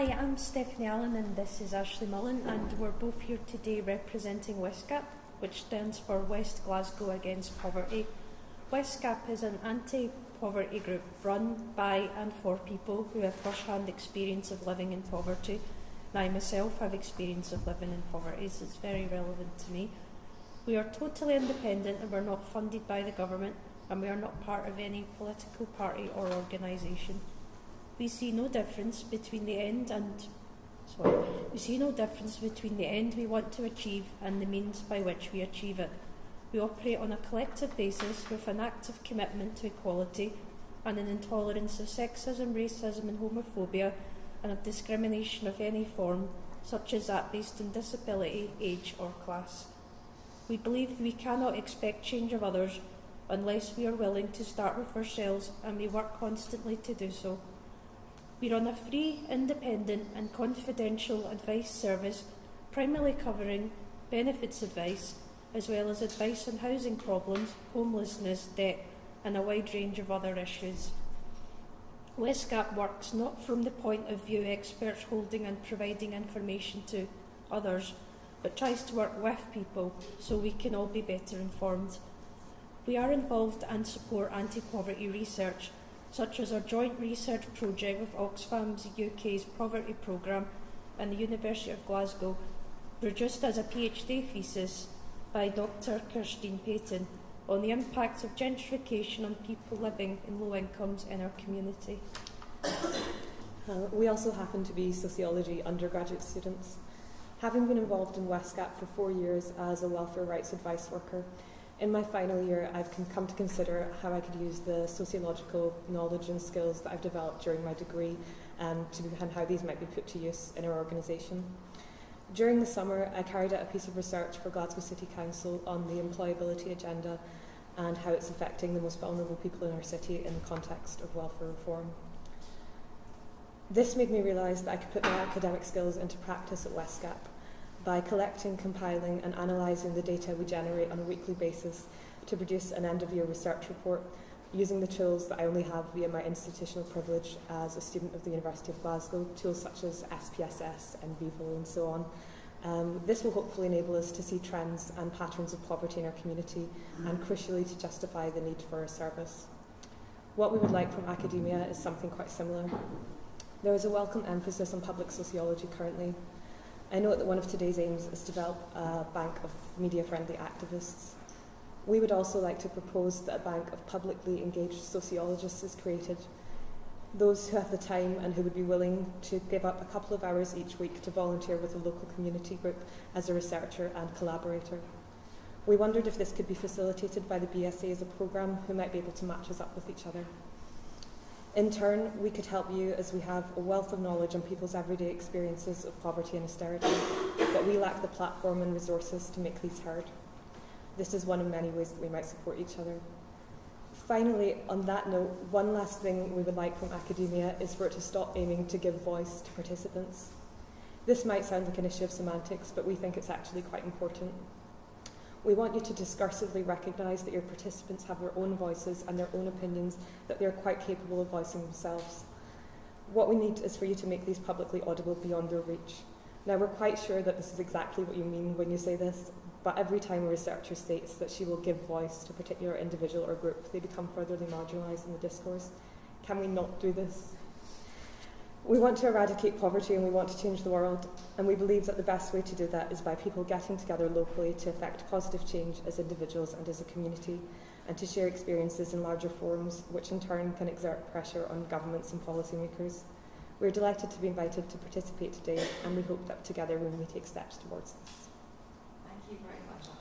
Hi, I'm Stephanie Allan and this is Ashli Mullen, and we're both here today representing WestGap, which stands for West Glasgow Against Poverty. WestGap is an anti-poverty group run by and for people who have first-hand experience of living in poverty. And I myself have experience of living in poverty, so it's very relevant to me. We are totally independent and we're not funded by the government, and we are not part of any political party or organisation. We see no difference between the end we want to achieve and the means by which we achieve it. We operate on a collective basis with an active commitment to equality and an intolerance of sexism, racism and homophobia, and of discrimination of any form, such as that based on disability, age or class. We believe we cannot expect change of others unless we are willing to start with ourselves, and we work constantly to do so. We run a free, independent and confidential advice service, primarily covering benefits advice, as well as advice on housing problems, homelessness, debt and a wide range of other issues. WestGap works not from the point of view experts holding and providing information to others, but tries to work with people so we can all be better informed. We are involved and support anti-poverty research, such as our joint research project with Oxfam's UK's poverty programme and the University of Glasgow, produced as a PhD thesis by Dr. Kirstine Payton on the impact of gentrification on people living in low incomes in our community. We also happen to be sociology undergraduate students. Having been involved in WestGap for 4 years as a welfare rights advice worker, in my final year, I've come to consider how I could use the sociological knowledge and skills that I've developed during my degree and how these might be put to use in our organisation. During the summer, I carried out a piece of research for Glasgow City Council on the employability agenda and how it's affecting the most vulnerable people in our city in the context of welfare reform. This made me realise that I could put my academic skills into practice at WestGap by collecting, compiling and analysing the data we generate on a weekly basis to produce an end-of-year research report using the tools that I only have via my institutional privilege as a student of the University of Glasgow, tools such as SPSS and Vivo and so on. This will hopefully enable us to see trends and patterns of poverty in our community and crucially to justify the need for a service. What we would like from academia is something quite similar. There is a welcome emphasis on public sociology currently. I note that one of today's aims is to develop a bank of media-friendly activists. We would also like to propose that a bank of publicly engaged sociologists is created, those who have the time and who would be willing to give up a couple of hours each week to volunteer with a local community group as a researcher and collaborator. We wondered if this could be facilitated by the BSA as a programme who might be able to match us up with each other. In turn, we could help you as we have a wealth of knowledge on people's everyday experiences of poverty and austerity, but we lack the platform and resources to make these heard. This is one of many ways that we might support each other. Finally, on that note, one last thing we would like from academia is for it to stop aiming to give voice to participants. This might sound like an issue of semantics, but we think it's actually quite important. We want you to discursively recognise that your participants have their own voices and their own opinions that they are quite capable of voicing themselves. What we need is for you to make these publicly audible beyond their reach. Now, we're quite sure that this is exactly what you mean when you say this, but every time a researcher states that she will give voice to a particular individual or group, they become furtherly marginalised in the discourse. Can we not do this? We want to eradicate poverty and we want to change the world, and we believe that the best way to do that is by people getting together locally to effect positive change as individuals and as a community, and to share experiences in larger forums, which in turn can exert pressure on governments and policymakers. We're delighted to be invited to participate today, and we hope that together we may take steps towards this. Thank you very much.